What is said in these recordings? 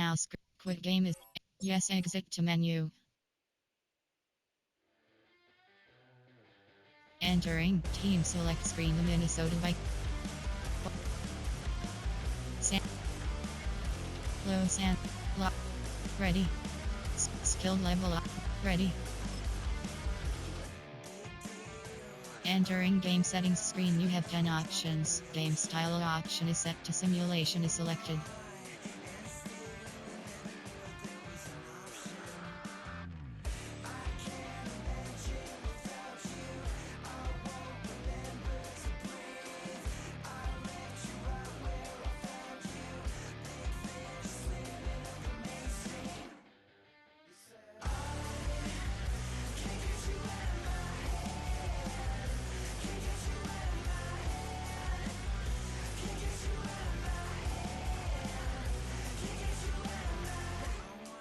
now. Quit game is yes. Exit to menu. Entering team select screen. The Minnesota Vikings. Low sand. Lock. Ready. Skill level up. Ready. Entering game settings screen. You have 10 options. Game style option is set to simulation is selected.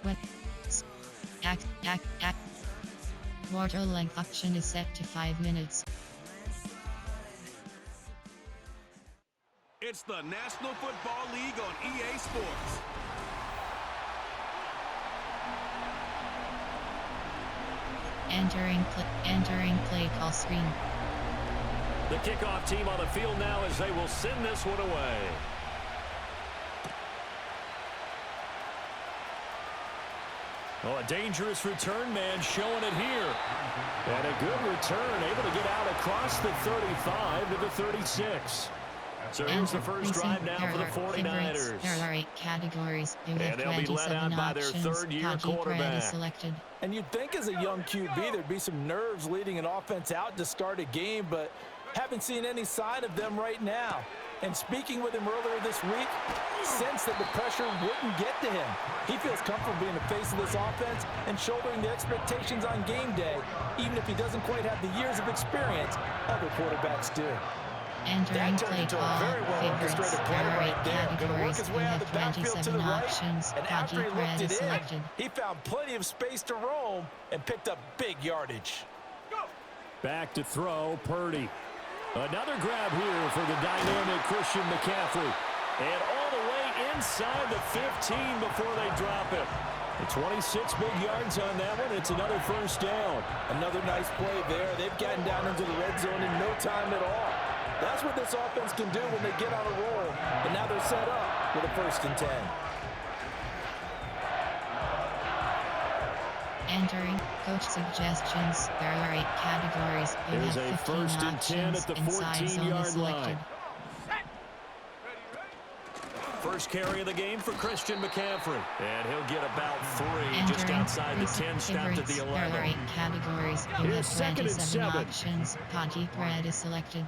When Quarter length option is set to 5 minutes. It's the National Football League on EA Sports. Entering play call screen. The kickoff team on the field now as they will send this one away. Oh, a dangerous return man showing it here. And a good return, able to get out across the 35 to the 36. So here's the first drive now for the 49ers. There are 8 categories. And they'll be led out by their third-year quarterback. Selected. And you'd think as a young QB there'd be some nerves leading an offense out to start a game, but haven't seen any sign of them right now. And speaking with him earlier this week, sensed that the pressure wouldn't get to him. He feels comfortable being the face of this offense and shouldering the expectations on game day, even if he doesn't quite have the years of experience other quarterbacks do. Entering play call, favorites, there are 8 categories, you have 27 options, and after he looked it selected. in, he found plenty of space to roam and picked up big yardage. Back to throw, Purdy. Another grab here for the dynamic Christian McCaffrey. And all the way inside the 15 before they drop it. The 26 big yards on that one. It's another first down. Another nice play there. They've gotten down into the red zone in no time at all. That's what this offense can do when they get on a roll. And now they're set up with a 1st and 10. Entering coach suggestions. There are 8 categories. You There's have a 15 first and 10 at the 14-yard line. First carry of the game for Christian McCaffrey. And he'll get about 3 just outside the 10, stopped at the 11. There are 8 categories. You have 27 options. Potty bread is selected.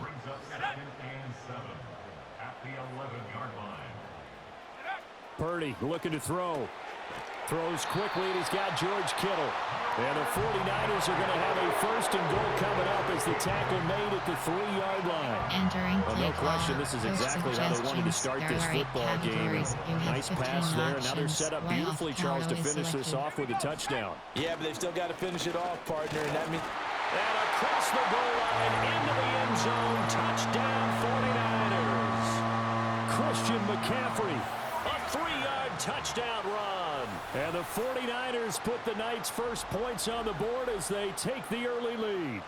Purdy looking to throw. Throws quickly, and he's got George Kittle. And the 49ers are going to have a 1st and goal coming up as the tackle made at the 3-yard line. Entering play no question, this is exactly how they wanted to start this football game. Nice pass there. Now they're set up beautifully, Charles, to finish this off with a touchdown. Yeah, but they've still got to finish it off, partner, and that means... And across the goal line, into the end zone, touchdown 49ers. Christian McCaffrey, a 3-yard touchdown run. And the 49ers put the Knights' first points on the board as they take the early lead.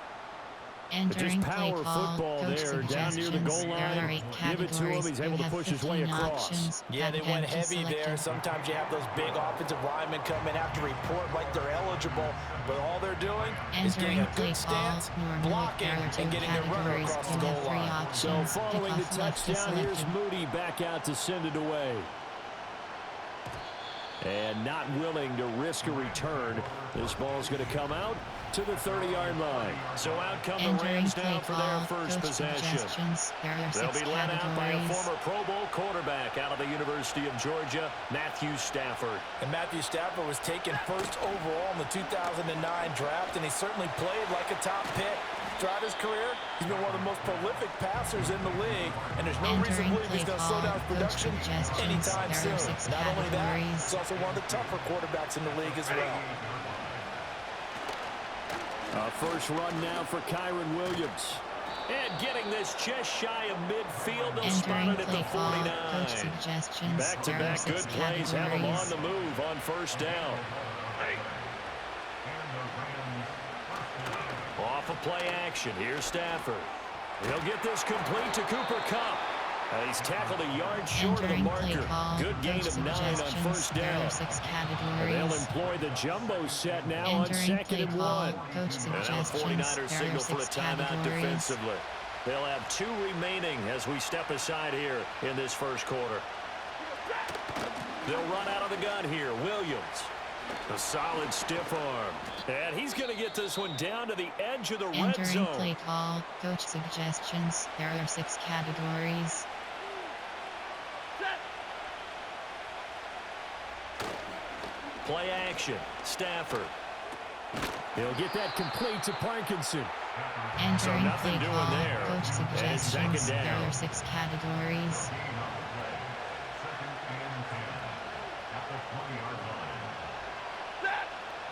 Entering just power football there, down near the goal line. Give it to him. He's able to push his way across. Yeah, they went heavy there. Sometimes you have those big offensive linemen come in, have to report like they're eligible, but all they're doing is getting a good stance, blocking, and getting their runner across the goal line. So following the touchdown, here's Moody back out to send it away. And not willing to risk a return. This ball's going to come out to the 30-yard line. So out come the Rams now for their first possession. They'll be led out by a former Pro Bowl quarterback out of the University of Georgia, Matthew Stafford. And Matthew Stafford was taken 1st overall in the 2009 draft, and he certainly played like a top pick. Throughout his career, he's been one of the most prolific passers in the league, and there's no reason to believe he's going to slow down his production anytime soon. Not only that, he's also one of the tougher quarterbacks in the league as well. First run now for Kyron Williams. And getting this just shy of midfield, they'll spot Entering it at play the call, 49. coach suggestions. Back-to-back good plays have them on the move on first down. Off of play action, here's Stafford. He'll get this complete to Cooper Kupp. He's tackled a yard short of the marker. Good gain of 9 on first down. And they'll employ the jumbo set now on 2nd and 1. And now the 49ers signal for a timeout defensively. They'll have 2 remaining as we step aside here in this first quarter. They'll run out of the gun here. Williams. A solid stiff arm. And he's going to get this one down to the edge of the red zone. Entering play call, coach suggestions. There are 6 categories. Play action. Stafford. He'll get that complete to Parkinson. Entering nothing play doing call, there. coach And it's second suggestions. There down. are 6 categories.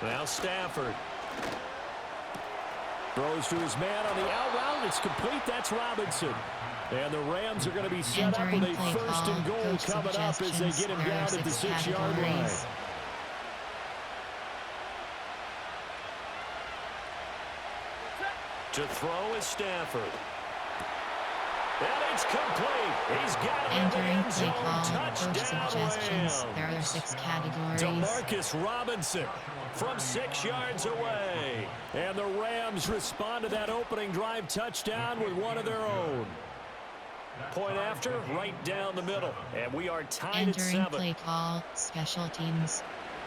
Now Stafford. Throws to his man on the out route. It's complete. That's Robinson. And the Rams are going to be set up with a first and goal coming up as they get him down at the 6-yard line. To throw is Stafford. And it's complete. He's got it in the end zone. Touchdown Rams. There are 6 categories. DeMarcus Robinson from 6 yards away. And the Rams respond to that opening drive touchdown with one of their own. Point after, right down the middle. And we are tied at 7. Entering play call, special teams.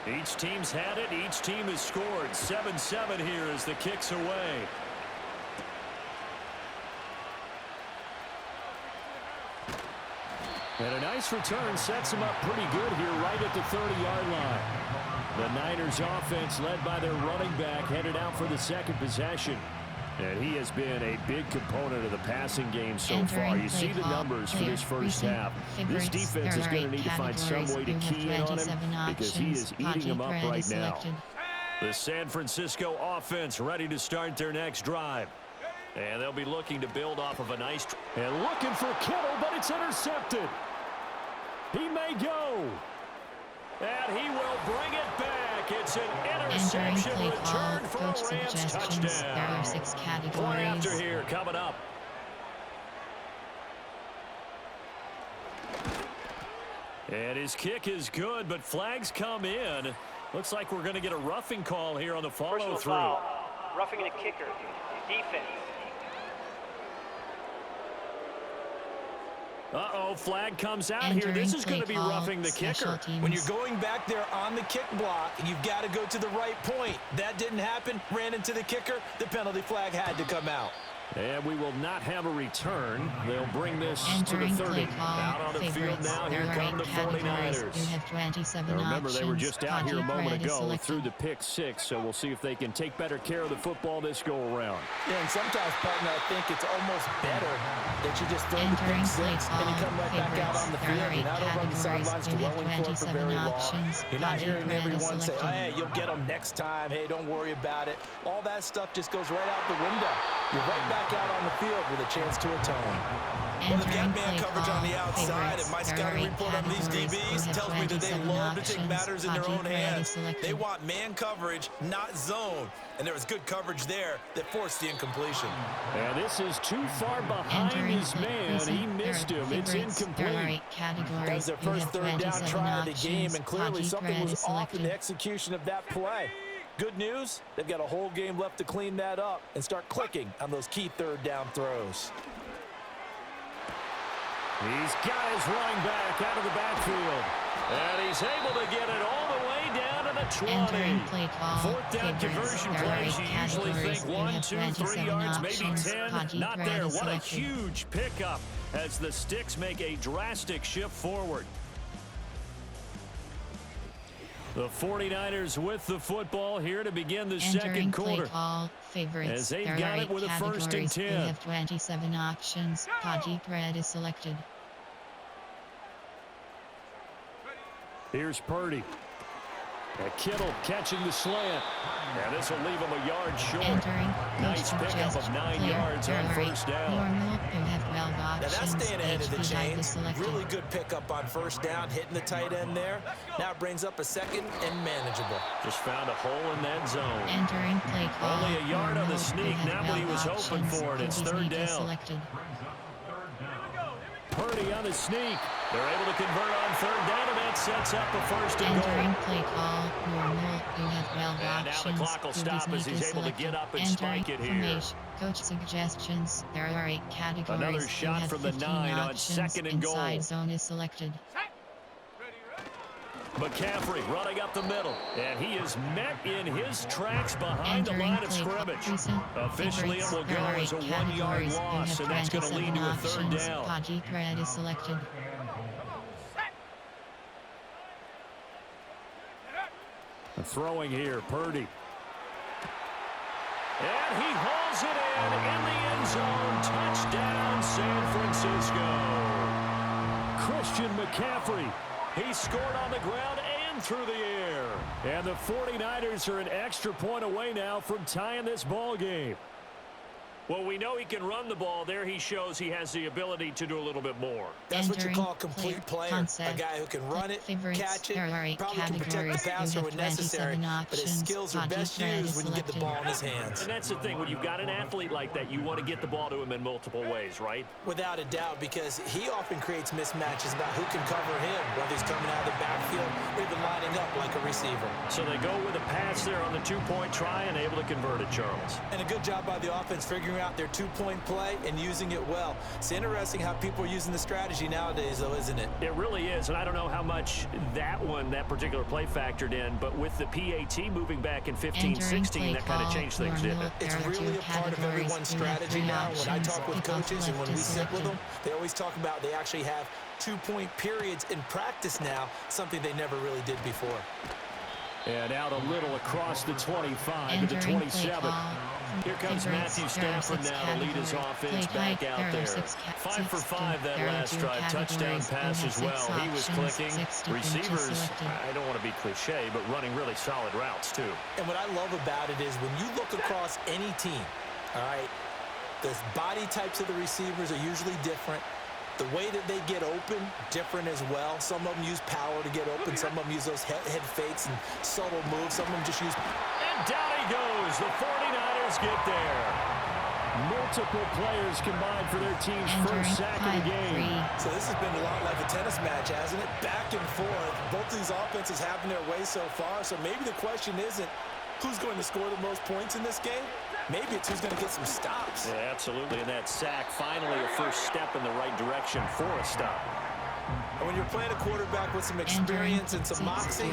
Each team's had it. Each team has scored. 7-7 here as the kick's away. And a nice return sets him up pretty good here right at the 30-yard line. The Niners offense led by their running back headed out for the second possession. And he has been a big component of the passing game so far. You see the numbers for this first half. This defense is going to need to find some way to key in on him because he is eating them up right now. The San Francisco offense ready to start their next drive. And they'll be looking to build off of a nice... And looking for Kittle, but it's intercepted. He may go. And he will bring it back. It's an interception return for a Rams touchdown. There are 6 categories. Point after here coming up. And his kick is good, but flags come in. Looks like we're going to get a roughing call here on the follow-through. Roughing the kicker. Defense. Uh-oh, flag comes out here. This is going to be roughing the kicker. When you're going back there on the kick block, you've got to go to the right point. That didn't happen. Ran into the kicker. The penalty flag had to come out. And we will not have a return. They'll bring this to the 30. Out on the field now, here come the 49ers. Now remember, they were just out here a moment ago through the pick 6, so we'll see if they can take better care of the football this go-around. Yeah, and sometimes, partner, I think it's almost better that you just throw the pick 6 and you come right back out on the field. You're not over on the sidelines dwelling for it for very long. You're not hearing everyone say, oh, hey, you'll get them next time. Hey, don't worry about it. All that stuff just goes right out the window. You're right back out on the field with a chance to atone. Well, they've got man coverage on the outside, and my scouting report on these DBs tells me that they love to take matters in their own hands. They want man coverage, not zone. And there was good coverage there that forced the incompletion. And this is too far behind his man. He missed him. It's incomplete. That was their first third down try of the game, and clearly something was off in the execution of that play. Good news, they've got a whole game left to clean that up and start clicking on those key third down throws. He's got his running back out of the backfield. And he's able to get it all the way down to the 20. Fourth down conversion plays, you usually think 1, 2, 3 yards, maybe 10. Not there. What a huge pickup as the Sticks make a drastic shift forward. The 49ers with the football here to begin the second quarter. As they've got it with a first and 10. We have 27 options. Haji Pred is selected. Here's Purdy. And Kittle catching the slant. And this will leave him a yard short. Nice pickup of 9 yards on first down. Now that's staying ahead of the chains. Really good pickup on first down, hitting the tight end there. Now it brings up a second and manageable. Just found a hole in that zone. Entering play call. Only a yard on the sneak. Not what he was hoping for, and it's third down. Selected. Purdy on the sneak. They're able to convert on third down, and that sets up a first and goal. Entering play call. Normal. You have 12 and options. now the clock will stop as he's able to get up and spike it here. Coach suggestions. There are 8 categories. Another shot from the 9 on second and goal. Inside zone is selected. McCaffrey running up the middle, and he is met in his tracks behind the line of scrimmage. Officially, it will go as a 1-yard loss, and that's going to lead to a third down. Red is selected. Throwing here, Purdy. And he hauls it in the end zone. Touchdown, San Francisco. Christian McCaffrey. He scored on the ground and through the air. And the 49ers are an extra point away now from tying this ball game. Well, we know he can run the ball. There he shows he has the ability to do a little bit more. That's what you call a complete player. A guy who can run it, catch it, probably can protect the passer when necessary, but his skills are best used when you get the ball in his hands. And that's the thing. When you've got an athlete like that, you want to get the ball to him in multiple ways, right? Without a doubt, because he often creates mismatches about who can cover him, whether he's coming out of the backfield or even lining up like a receiver. So they go with a pass there on the 2-point try and able to convert it, Charles. And a good job by the offense figuring out their 2-point play and using it well. It's interesting how people are using the strategy nowadays, though, isn't it? It really is, and I don't know how much that particular play factored in, but with the PAT moving back in 15-16, that kind of changed things, didn't it? It's really a part of everyone's strategy now. When I talk with coaches and when we sit with them, they always talk about they actually have 2-point periods in practice now, something they never really did before. And out a little across the 25 to the 27. Here comes Matthew Stafford now to lead his offense back out there. 5 for 5 that last drive. Touchdown pass as well. He was clicking. Receivers, I don't want to be cliche, but running really solid routes too. And what I love about it is when you look across any team, all right, the body types of the receivers are usually different. The way that they get open, different as well. Some of them use power to get open. Some of them use those head fakes and subtle moves. Some of them just use... And down he goes. The 49ers get there. Multiple players combined for their team's first sack of the game. So this has been a lot like a tennis match, hasn't it? Back and forth. Both of these offenses having their way so far. So maybe the question isn't who's going to score the most points in this game. Maybe it's who's going to get some stops. Yeah, absolutely. And that sack, finally a first step in the right direction for a stop. And when you're playing a quarterback with some experience and some moxie,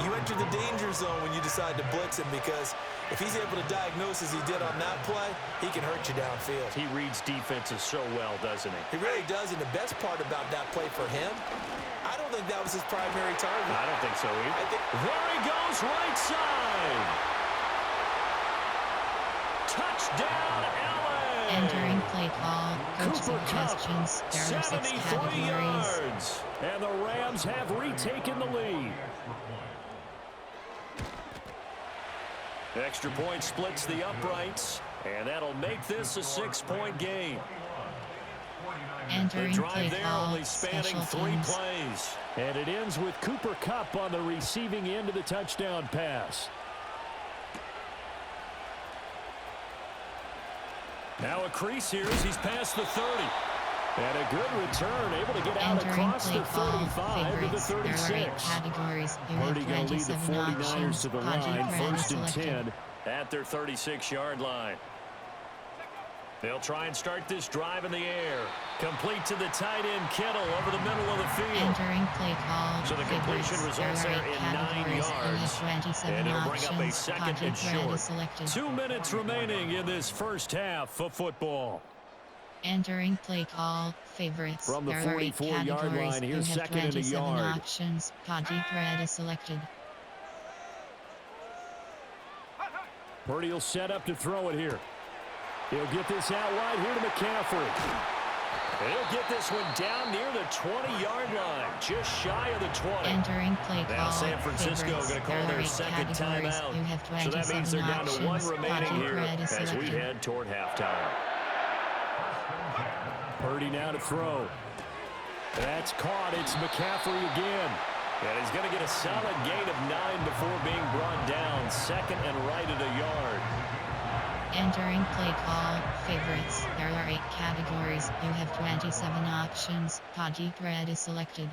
you enter the danger zone when you decide to blitz him, because if he's able to diagnose as he did on that play, he can hurt you downfield. He reads defenses so well, doesn't he? He really does, and the best part about that play for him, I don't think that was his primary target. I don't think so either. There he goes, right side. Touchdown, LA! Entering play call. Coach Cooper suggestions. There are 6 73 categories. yards. And the Rams have retaken the lead. Extra point splits the uprights, and that'll make this a 6-point game. Entering the drive play there call. only spanning 3 plays. And it ends with Cooper Kupp on the receiving end of the touchdown pass. Now a crease here as he's past the 30. And a good return, able to get out across the 35 to the 36. Purdy going to lead the 49ers to the line, 1st and 10 at their 36-yard line. They'll try and start this drive in the air. Complete to the tight end, Kittle, over the middle of the field. Entering play call. So the completion results there in 9 yards. And it'll bring up a 2nd and short. 2 minutes remaining in this first half of football. Entering play call. Favorites. From the 44-yard line, here's 2nd and a yard. Options. Red is selected. Purdy will set up to throw it here. He'll get this out wide here to McCaffrey. He'll get this one down near the 20-yard line, just shy of the 20. Entering play call. Now San Francisco going to call their second timeout. So that means they're down to one remaining here as we head toward halftime. Purdy now to throw. That's caught. It's McCaffrey again. And he's going to get a solid gain of 9 before being brought down. Second and right at a yard. Entering play call. Favorites. There are 8 categories. You have 27 options. Poggy Thread is selected.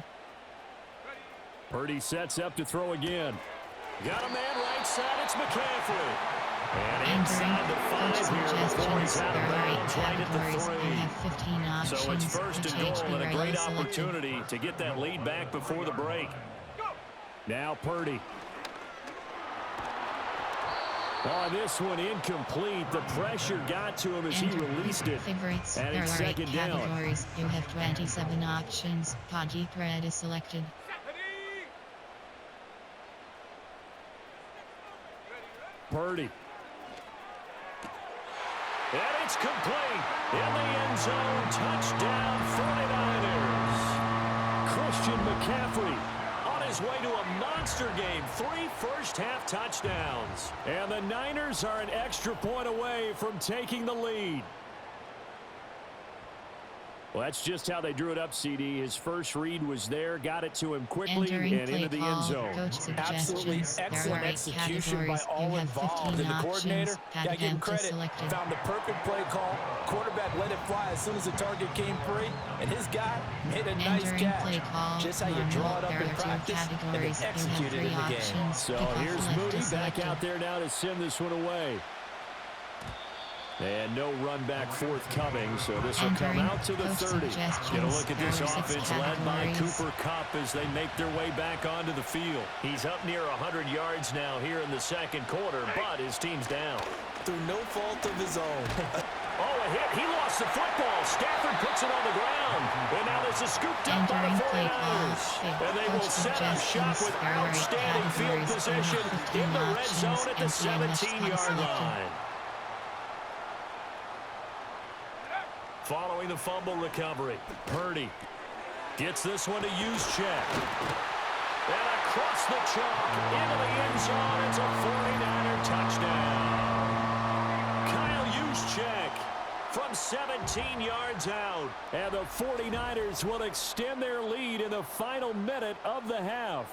Purdy sets up to throw again. Got a man right side. It's McCaffrey. And inside the 5 here before he's out of bounds right at the 3. You have 15 options. So it's first and goal and a great opportunity to get that lead back before the break. Now Purdy. Oh, this one incomplete. The pressure got to him as he released it. Favorites. And There it's are 8 second down. categories. You have 27 options. Poggy Thread is selected. Purdy. And it's complete. In the end zone. Touchdown 49ers. Christian McCaffrey on his way to a monster game. 3 first-half touchdowns. And the Niners are an extra point away from taking the lead. Well, that's just how they drew it up, CD. His first read was there, got it to him quickly, and into the end zone. Absolutely excellent execution by all involved. And the coordinator, got to give him credit, found the perfect play call. Quarterback let it fly as soon as the target came free, and his guy made a nice catch. Just how you draw it up in practice and then execute it in the game. So here's Moody back out there now to send this one away. And no run back forthcoming, so this will come out to the 30. Get a look at this offense led by Cooper Kupp as they make their way back onto the field. He's up near 100 yards now here in the second quarter, but his team's down. Through no fault of his own. Oh, a hit. He lost the football. Stafford puts it on the ground. And now this is scooped up by the 49ers. And they will set up shop with outstanding field position in the red zone at the 17-yard line. Following the fumble recovery, Purdy gets this one to Juszczyk. And across the chalk into the end zone. It's a 49er touchdown. Kyle Juszczyk from 17 yards out. And the 49ers will extend their lead in the final minute of the half.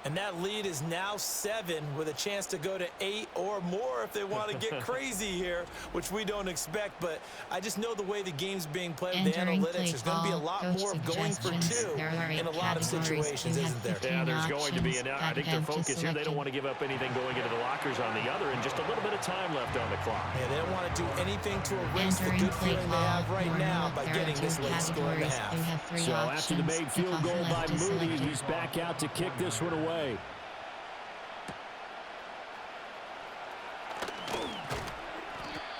And that lead is now 7 with a chance to go to 8 or more if they want to get crazy here, which we don't expect. But I just know the way the game's being played with the analytics, there's going to be a lot more of going for 2 in a lot of situations, isn't there? Yeah, there's going to be. And I think their focus here, they don't want to give up anything going into the lockers on the other, and just a little bit of time left on the clock. Yeah, they don't want to do anything to erase the good feeling they have right now by getting this late score in the half. So after the made field goal by Moody, he's back out to kick this one away.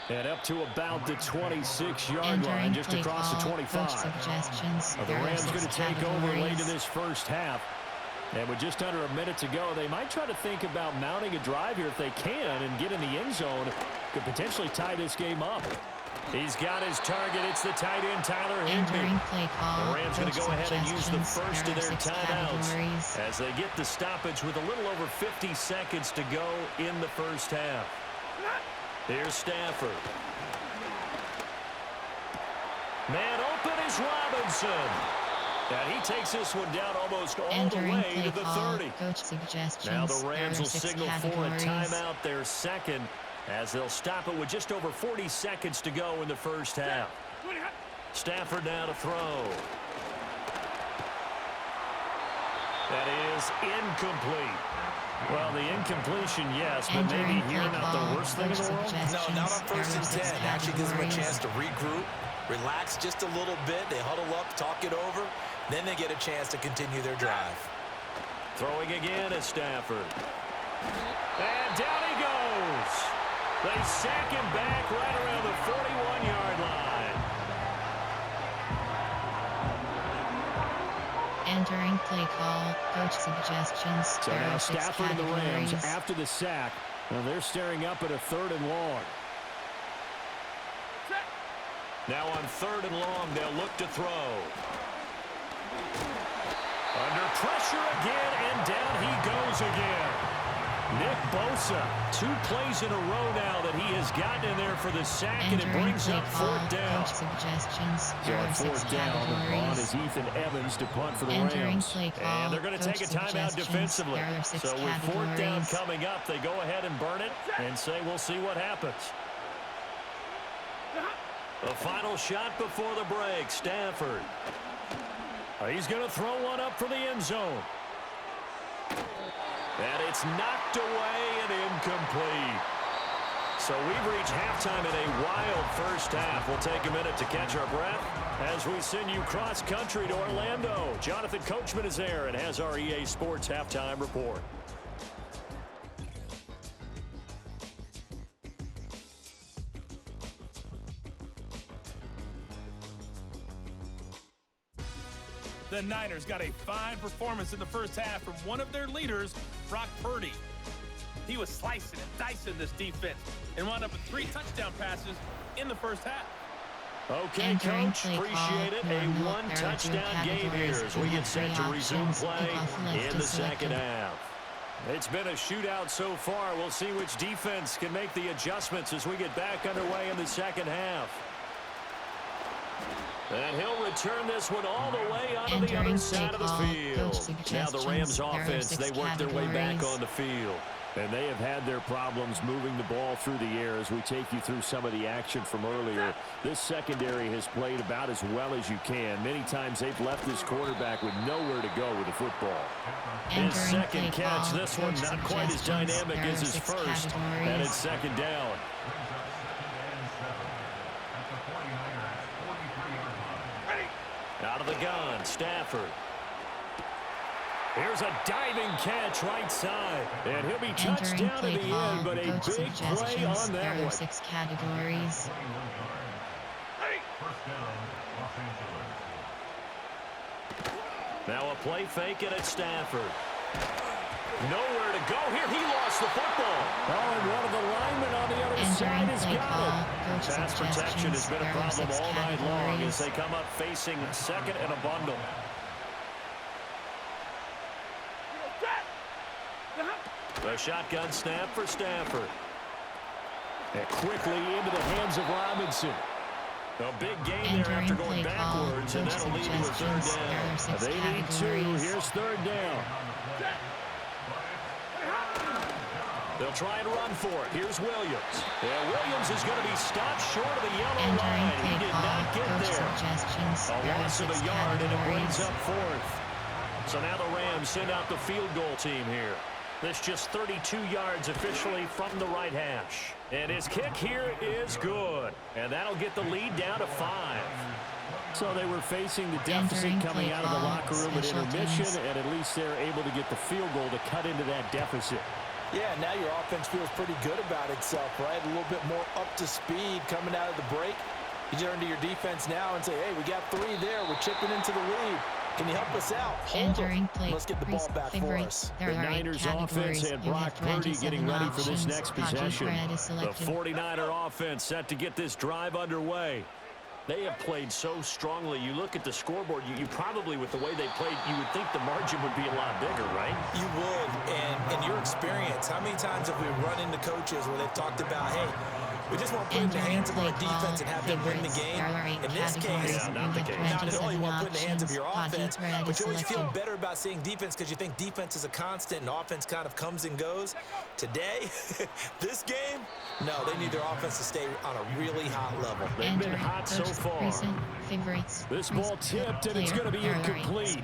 And up to about the 26-yard line, just across the 25. The Rams going to take over late in this first half. And with just under a minute to go, they might try to think about mounting a drive here if they can and get in the end zone. Could potentially tie this game up. He's got his target. It's the tight end, Tyler Higbee. The Rams going to go ahead and use the first of their timeouts as they get the stoppage with a little over 50 seconds to go in the first half. Here's Stafford. Man open is Robinson. And he takes this one down almost all the way to the 30. Now the Rams will signal for a timeout, their second, as they'll stop it with just over 40 seconds to go in the first half. Stafford now to throw. That is incomplete. Well, the incompletion, yes, but maybe here not the worst thing in the world. No, not on 1st and 10. Actually gives them a chance to regroup, relax just a little bit. They huddle up, talk it over. Then they get a chance to continue their drive. Throwing again is Stafford. And down he goes. They sack him back right around the 41-yard line. Entering play call, coach suggestions. So now Stafford and the Rams after the sack. Well, they're staring up at a 3rd and long. Now on 3rd and long, they'll look to throw. Under pressure again, and down he goes again. Nick Bosa, 2 plays in a row now that he has gotten in there for the sack, and it brings up 4th down. Suggestions. So on 4th down, on is Ethan Evans to punt for the Rams. And they're going to take a timeout defensively. So with 4th down coming up, they go ahead and burn it and say we'll see what happens. The final shot before the break, Stafford. He's going to throw one up for the end zone. And it's knocked away and incomplete. So we've reached halftime in a wild first half. We'll take a minute to catch our breath as we send you cross-country to Orlando. Jonathan Coachman is there and has our EA Sports halftime report. The Niners got a fine performance in the first half from one of their leaders, Brock Purdy. He was slicing and dicing this defense and wound up with 3 touchdown passes in the first half. Okay, Coach, appreciate it. A 1-touchdown game here as we get set to resume play in the second half. It's been a shootout so far. We'll see which defense can make the adjustments as we get back underway in the second half. And he'll return this one all the way onto the other side of the field. Now the Rams offense, they work their way back on the field. And they have had their problems moving the ball through the air as we take you through some of the action from earlier. This secondary has played about as well as you can. Many times they've left this quarterback with nowhere to go with the football. His second catch, this one not quite as dynamic as his first. And it's second down. Out of the gun, Stafford. Here's a diving catch right side. And he'll be touched down in the end, but a big play on that one. 6 categories. Now a play fake and it's Stafford. Nowhere to go here. He lost the football. Oh, and one of the linemen on the other side has got it. Pass protection has been a problem all night long as they come up facing second and a bundle. The shotgun snap for Stafford. And quickly into the hands of Robinson. A big gain there after going backwards, and that'll lead to a 3rd down. They need 2. Here's 3rd down. They'll try and run for it. Here's Williams. Yeah, Williams is going to be stopped short of the yellow line. He did not get there. A loss of a yard, and it brings up 4th. So now the Rams send out the field goal team here. This just 32 yards officially from the right hash. And his kick here is good. And that'll get the lead down to 5. So they were facing the deficit coming out of the locker room at intermission, and at least they're able to get the field goal to cut into that deficit. Yeah, now your offense feels pretty good about itself, right? A little bit more up to speed coming out of the break. You turn to your defense now and say, hey, we got 3 there. We're chipping into the lead. Can you help us out? Let's get the ball back for us. The Niners offense had Brock Purdy getting ready for this next possession. The 49er offense set to get this drive underway. They have played so strongly. You look at the scoreboard, you probably, with the way they played, you would think the margin would be a lot bigger, right? You would. And in your experience, how many times have we run into coaches where they've talked about, hey, we just want to put it in the hands of our defense and have them win the game. In this case, not the case. Not only want to put it in the hands of your offense, but you always feel better about seeing defense because you think defense is a constant and offense kind of comes and goes. Today, this game, no, they need their offense to stay on a really hot level. They've been hot so far. This ball tipped, and it's going to be incomplete.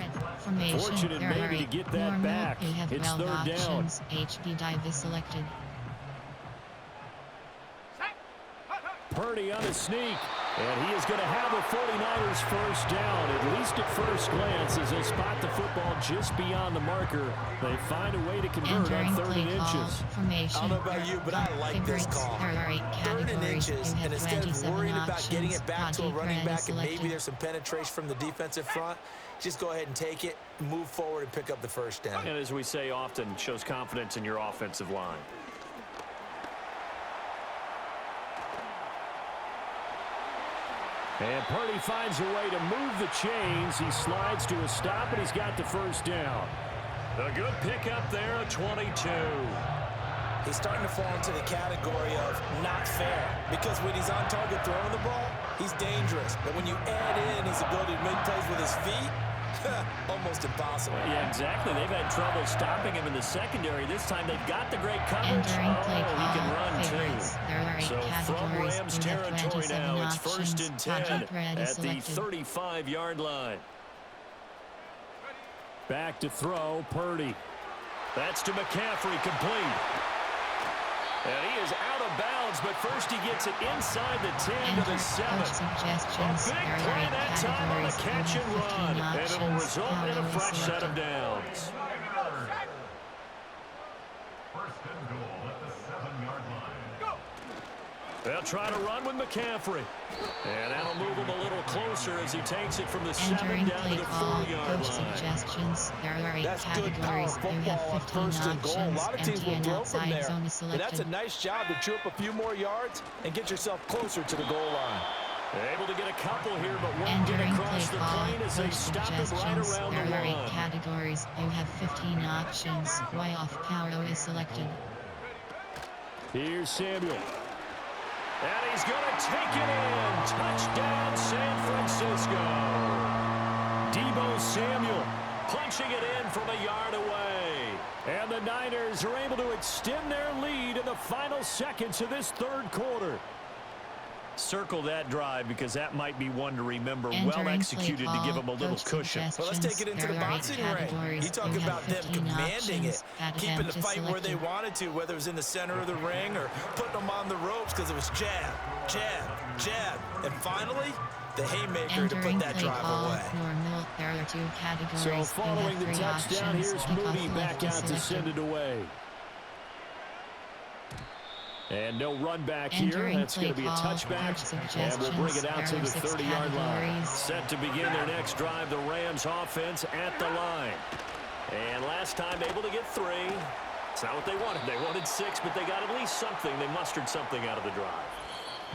Fortunate maybe to get that back. It's 3rd down. HB dive is selected. Purdy on a sneak, and he is going to have the 49ers first down, at least at first glance, as they spot the football just beyond the marker. They find a way to convert on 3rd and inches. I don't know about you, but I like this call. 3rd and inches, and instead of worrying about getting it back to a running back and maybe there's some penetration from the defensive front, just go ahead and take it, move forward, and pick up the first down. And as we say often, shows confidence in your offensive line. And Purdy finds a way to move the chains. He slides to a stop, and he's got the first down. A good pickup there, a 22. He's starting to fall into the category of not fair, because when he's on target throwing the ball, he's dangerous. But when you add in his ability to make plays with his feet, almost impossible. Yeah, exactly. They've had trouble stopping him in the secondary. This time they've got the great coverage. He can run favorites. too. There are 8 So from categories. Rams You have territory 27 now, it's options. 1st and 10 Ready at the selected. 35-yard line. Back to throw, Purdy. That's to McCaffrey, complete. And he is out of bounds, but first he gets it inside the 10 to the 7. Suggestions. A big There are play 8 that time on the categories. catch You and have 15 run. And it'll options. result in a Ready fresh set of selected. downs. They'll try to run with McCaffrey. And that'll move him a little closer as he takes it from the 7 Entering down to play the call. 4-yard Coach line. suggestions. There are 8 That's good power categories. You football have on 15 first and goal. A options. lot of teams Empty will and throw from outside there. zone is But that's a selected. nice job to chew up a few more yards and get yourself closer to the goal line. Able to get a couple here, but won't get Entering across play the call. plane as they Coach stop him right suggestions. around There the are 8 line. categories. You have 15 options. Way off power is selected. Here's Samuel. And he's going to take it in. Touchdown, San Francisco. Deebo Samuel punching it in from a yard away. And the Niners are able to extend their lead in the final seconds of this third quarter. Circle that drive because that might be one to remember. Well executed to give them a little cushion. Well, let's take it into the boxing ring. You talk about them commanding it, keeping the fight where they wanted to, whether it was in the center of the ring or putting them on the ropes because it was jab, jab, jab. And finally, the haymaker to put that drive away. There are 2 categories. So following the touchdown, here's Moody back out to send it away. And no run back here. That's going to be a touchback. And we'll bring it out to the 30-yard line. Set to begin their next drive, the Rams offense at the line. And last time able to get 3. It's not what they wanted. They wanted 6, but they got at least something. They mustered something out of the drive.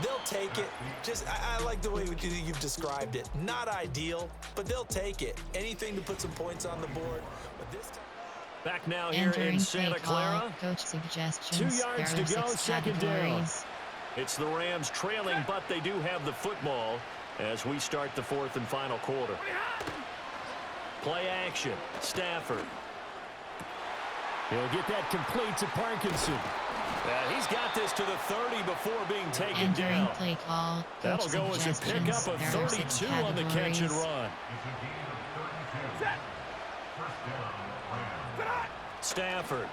They'll take it. I like the way you've described it. Not ideal, but they'll take it. Anything to put some points on the board. But this time, back now here in Santa Clara. Coach suggestions. 2 yards to go, 2nd down. It's the Rams trailing, but they do have the football as we start the 4th and final quarter. Play action. Stafford. He'll get that complete to Parkinson. He's got this to the 30 before being taken down. Play call. That'll go as a pickup of 32 on the catch and run. Stafford.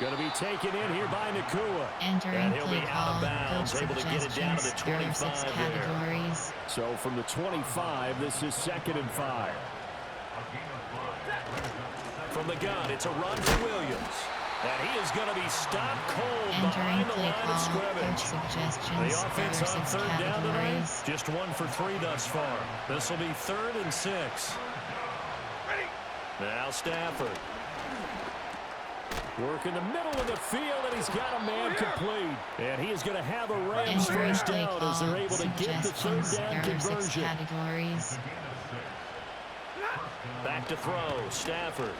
Going to be taken in here by Nakua. And he'll be out of bounds, able to get it down to the 25 there. So from the 25, this is 2nd and 5. From the gun, it's a run for Williams. And he is going to be stopped cold behind the line of scrimmage. The offense on 3rd down tonight, just 1 for 3 thus far. This will be 3rd and 6. Now Stafford. Work in the middle of the field, and he's got a man complete. And he is going to have a Rams first down as they're able to get the 3rd down conversion. Back to throw, Stafford.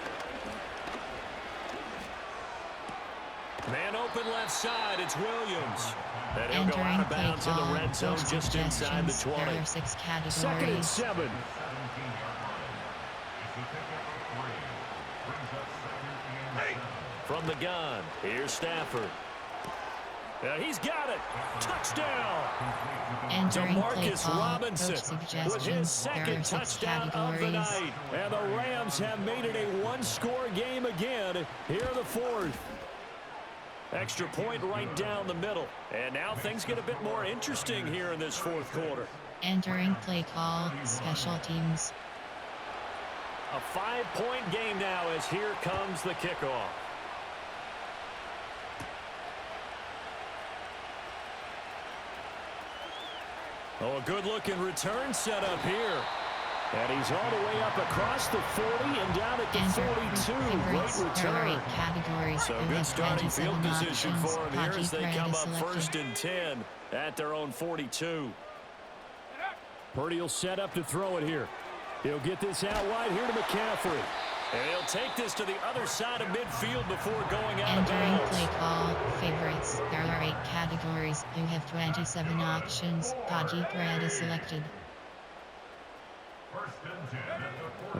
Man open left side, it's Williams. And he'll go out of bounds in the red zone just inside the 20. 2nd and 7. From the gun, here's Stafford. And he's got it. Touchdown. DeMarcus Robinson with his 2nd touchdown of the night. And the Rams have made it a 1-score game again here in the 4th. Extra point right down the middle. And now things get a bit more interesting here in this 4th quarter. Entering play call, special teams. A 5-point game now as here comes the kickoff. Oh, a good-looking return set up here. And he's all the way up across the 40 and down at the 42. Great return. So good starting field position for him here as they come up 1st and 10 at their own 42. Purdy will set up to throw it here. He'll get this out wide here to McCaffrey. And he'll take this to the other side of midfield before going out of Entering bounds. play call, favorites. There are 8 categories. You have 27 options. Body bread is selected.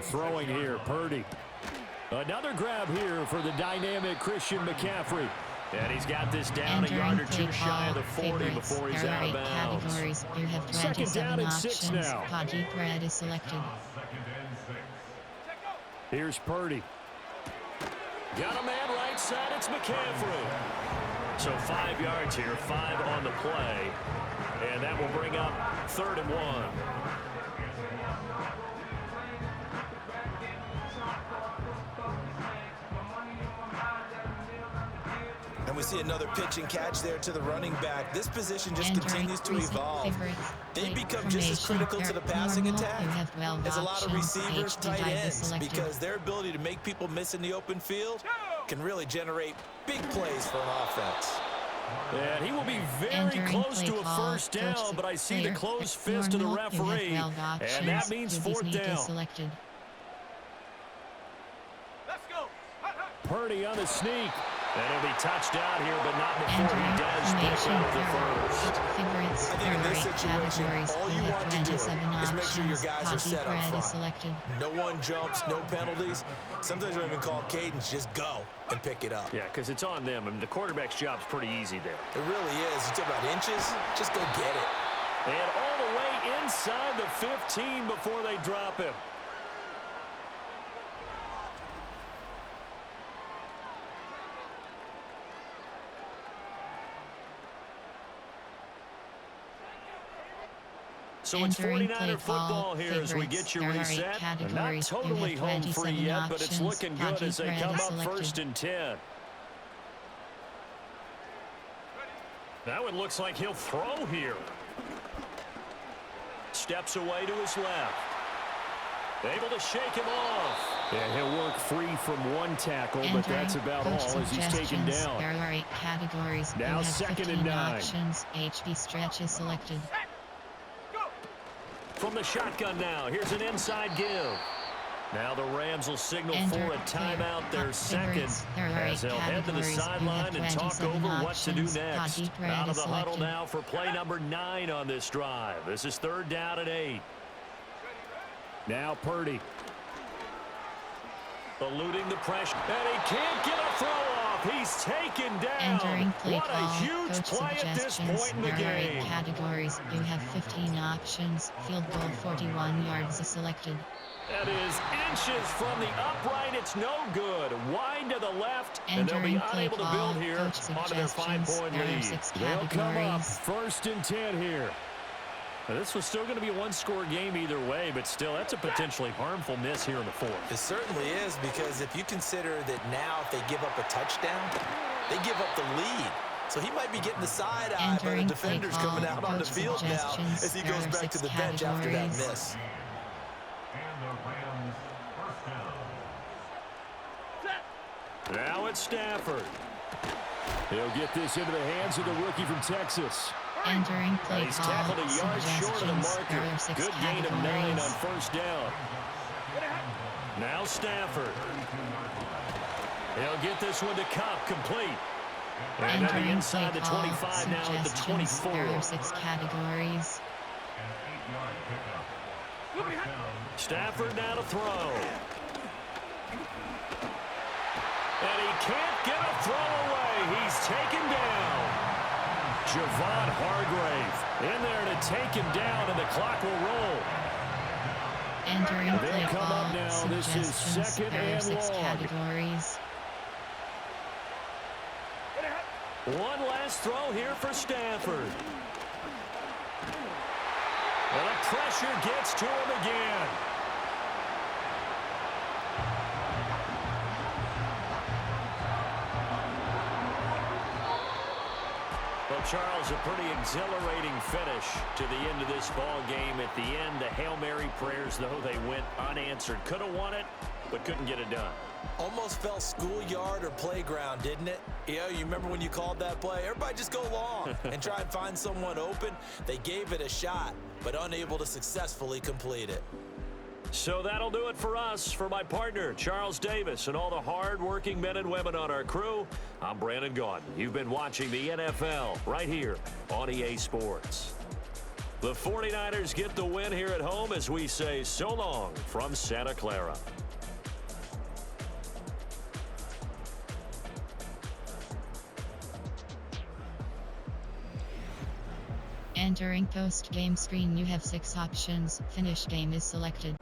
Throwing here, Purdy. Another grab here for the dynamic Christian McCaffrey. And he's got this down a yard or two shy of the 40 before he's out of bounds. Categories. You have 27 Second down and 6 options. now. Body bread is selected. Here's Purdy. Got a man right side. It's McCaffrey. So 5 yards here, 5 on the play. And that will bring up 3rd and 1. And we see another pitch and catch there to the running back. This position just continues to evolve. They become just as critical to the passing attack as a lot of receivers, tight ends, because their ability to make people miss in the open field can really generate big plays for an offense. And he will be very close to a first down, but I see the closed fist of the referee, and that means 4th down. Purdy on the sneak. And he'll be touched out here, but not before he does pick up the first. I think in this situation, all you want to do is make sure your guys are set up front. No one jumps, no penalties. Sometimes we don't even call cadence, just go and pick it up. Yeah, because it's on them. I mean, the quarterback's job's pretty easy there. It really is. You talk about inches, just go get it. And all the way inside the 15 before they drop him. So it's 49er football here as we get you reset. And not totally home free yet, but it's looking good as they come up 1st and 10. Now it looks like he'll throw here. Steps away to his left. Able to shake him off. And he'll work free from one tackle, but that's about all as he's taken down. There are 8 categories. Now 2nd and 9. Options. HB stretch is selected. From the shotgun now, here's an inside give. Now the Rams will signal for a timeout, their second, as they'll head to the sideline and talk over what to do next. Out of the huddle now for play number 9 on this drive. This is 3rd down and 8. Now Purdy. Eluding the pressure, and he can't get a throw off. He's taken down. What a huge play at this point in the game. There are 8 categories. You have 15 options. Field goal 41 yards is selected. That is inches from the upright. It's no good. Wide to the left, and they'll be unable to build here onto their 5-point lead. They'll come up 1st and 10 here. Now, this was still going to be a one-score game either way, but still, that's a potentially harmful miss here in the 4th. It certainly is, because if you consider that now if they give up a touchdown, they give up the lead. So he might be getting the side eye by the defenders coming out on the field now as he goes back to the bench after that miss. Now it's Stafford. He'll get this into the hands of the rookie from Texas. Entering play He's tackled a yard short of the marker. Good gain of 9 on 1st down. Now Stafford. He'll get this one to Cup, complete. And then inside the 25 now at the 24. There are 6 categories. Stafford now to throw. And he can't get a throw away. He's taken down. Javon Hargrave in there to take him down, and the clock will roll. Entering play come call. up now. This is 2nd and 6 long. categories. One last throw here for Stafford. And the pressure gets to him again. The Charles, a pretty exhilarating finish to the end of this ball game. At the end, the Hail Mary prayers, though, they went unanswered. Could have won it, but couldn't get it done. Almost felt schoolyard or playground, didn't it? You remember when you called that play? Everybody just go long and try and find someone open. They gave it a shot, but unable to successfully complete it. So that'll do it for us. For my partner, Charles Davis, and all the hard-working men and women on our crew, I'm Brandon Gaudin. You've been watching the NFL right here on EA Sports. The 49ers get the win here at home as we say so long from Santa Clara. Entering post-game screen, you have 6 options. Finish game is selected.